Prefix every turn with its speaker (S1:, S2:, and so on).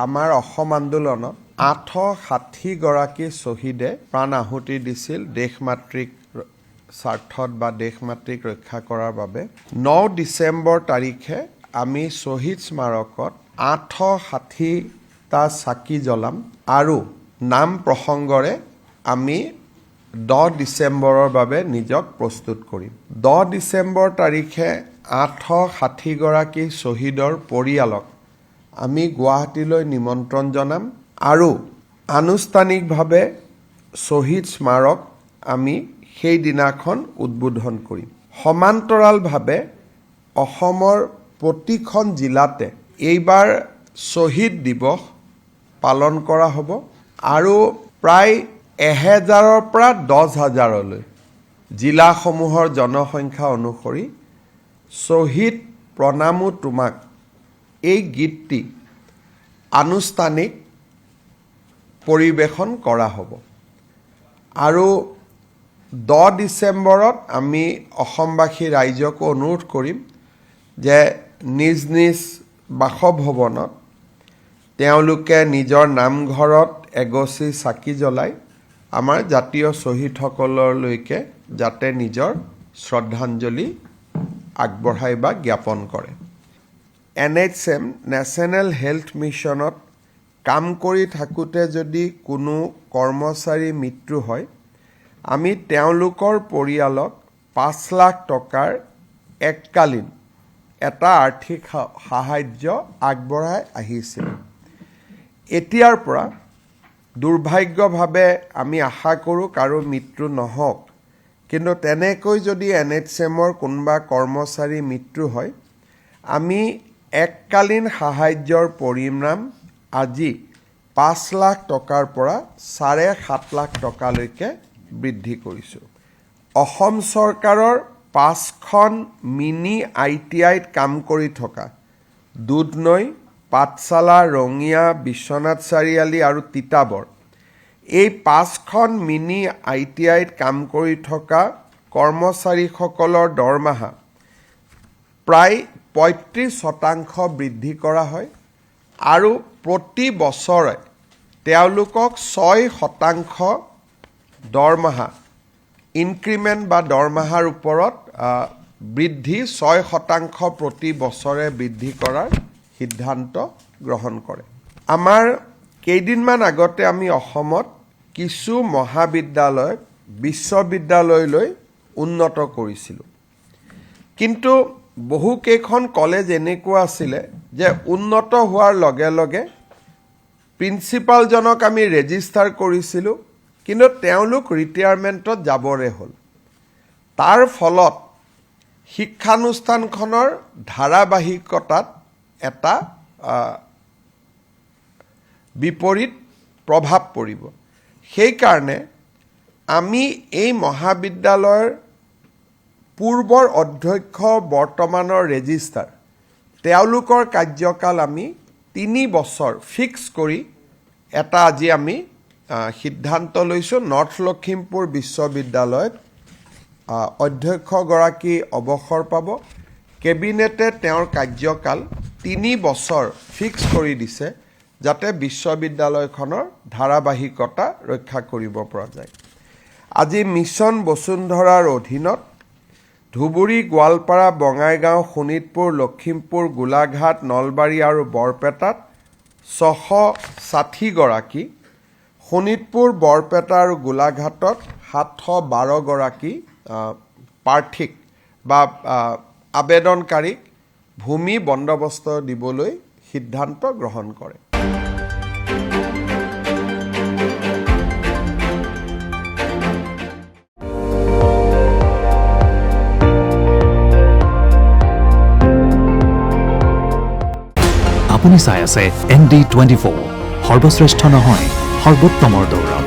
S1: আমাৰ অসম আন্দোলনত 860 গৰাকী শ্বহীদে প্ৰাণ আহুতি দিছিল দেশমাতৃক স্বাৰ্থত বা দেশমাতৃক ৰক্ষা কৰাৰ বাবে 9 ডিচেম্বৰ তাৰিখে আমি শ্বহীদ স্মাৰকত 860টা চাকি জ্বলাম আৰু নাম প্ৰসংগৰে আমি 10 ডিচেম্বৰৰ বাবে নিজক প্ৰস্তুত কৰিম 10 ডিচেম্বৰ তাৰিখে 860 গৰাকী শ্বহীদৰ পৰিয়ালক আমি গুৱাহাটীলৈ নিমন্ত্ৰণ জনাম আৰু আনুষ্ঠানিকভাৱে শ্বহীদ স্মাৰক আমি সেই দিনাখন উদ্বোধন কৰিম সমান্তৰালভাৱে অসমৰ প্ৰতিখন জিলাতে এইবাৰ শ্বহীদ দিৱস পালন কৰা হ'ব আৰু প্ৰায় 1000ৰ পৰা 10000লৈ জিলাসমূহৰ জনসংখ্যা অনুসৰি শ্বহীদ প্ৰণামো তোমাক এই গীতটি আনুষ্ঠানিক পৰিবেশন কৰা হ'ব আৰু 10 ডিচেম্বৰত আমি অসমবাসী ৰাইজক অনুৰোধ কৰিম যে নিজ নিজ বাসভৱনত তেওঁলোকে নিজৰ নামঘৰত এগছি চাকি জ্বলাই আমাৰ জাতীয় শ্বহীদসকললৈকে যাতে নিজৰ শ্ৰদ্ধাঞ্জলি আগবঢ়াই বা জ্ঞাপন কৰে NHM নেশ্যনেল হেল্থ মিছনত কাম কৰি থাকোঁতে যদি কোনো কৰ্মচাৰী মৃত্যু হয় আমি তেওঁলোকৰ পৰিয়ালক 5 লাখ টকাৰ এককালীন এটা আৰ্থিক সাহায্য আগবঢ়াই আহিছিল এতিয়াৰ পৰা দুৰ্ভাগ্যভাৱে আমি আশা কৰোঁ কাৰো মৃত্যু নহওক কিন্তু তেনেকৈ যদি NHMৰ কোনোবা কৰ্মচাৰী মৃত্যু হয় আমি এককালীন সাহায্যৰ পৰিমাণ আজি 5 লাখ টকাৰ পৰা 7.5 লাখ টকালৈকে বৃদ্ধি কৰিছোঁ অসম চৰকাৰৰ 5খন মিনি ITIত কাম কৰি থকা দুধনৈ পাঠশালা ৰঙিয়া বিশ্বনাথ চাৰিআলি আৰু তিতাবৰ এই 5খন মিনি ITIত কাম কৰি থকা কৰ্মচাৰীসকলৰ দৰমহা প্ৰায় 35% বৃদ্ধি কৰা হয় আৰু প্ৰতি বছৰে তেওঁলোকক 6% দৰমহা ইনক্ৰিমেণ্ট বা দৰমহাৰ ওপৰত বৃদ্ধি 6% প্ৰতি বছৰে বৃদ্ধি কৰাৰ সিদ্ধান্ত গ্ৰহণ কৰে আমাৰ কেইদিনমান আগতে আমি অসমত কিছু মহাবিদ্যালয় বিশ্ববিদ্যালয়লৈ উন্নত কৰিছিলোঁ কিন্তু বহু কেইখন কলেজ এনেকুৱা আছিলে যে উন্নত হোৱাৰ লগে লগে প্ৰিন্সিপালজনক আমি ৰেজিষ্টাৰ কৰিছিলোঁ কিন্তু তেওঁলোক ৰিটায়াৰমেণ্টত যাবৰে হ'ল তাৰ ফলত শিক্ষানুষ্ঠানখনৰ ধাৰাবাহিকতাত এটা বিপৰীত প্ৰভাৱ পৰিব সেইকাৰণে আমি এই মহাবিদ্যালয়ৰ পূৰ্বৰ অধ্যক্ষ বৰ্তমানৰ ৰেজিষ্টাৰ তেওঁলোকৰ কাৰ্যকাল আমি 3 বছৰ ফিক্স কৰি এটা আজি আমি সিদ্ধান্ত লৈছোঁ নৰ্থ লখিমপুৰ বিশ্ববিদ্যালয়ত অধ্যক্ষগৰাকী অৱসৰ পাব কেবিনেটে তেওঁৰ কাৰ্যকাল 3 বছৰ ফিক্স কৰি দিছে যাতে বিশ্ববিদ্যালয়খনৰ ধাৰাবাহিকতা ৰক্ষা কৰিব পৰা যায় আজি মিছন বসুন্ধৰাৰ অধীনত ধুবুৰী গোৱালপাৰা বঙাইগাঁও শোণিতপুৰ লখিমপুৰ গোলাঘাট নলবাৰী আৰু বৰপেটাত 660 গৰাকী শোণিতপুৰ বৰপেটা আৰু গোলাঘাটত 712 গৰাকী প্ৰাৰ্থীক বা আবেদনকাৰীক ভূমি বন্দোবস্ত দিবলৈ সিদ্ধান্ত গ্ৰহণ কৰে
S2: আপুনি চাই আছে ND24 সৰ্বশ্ৰেষ্ঠ নহয় সৰ্বোত্তমৰ দৌৰত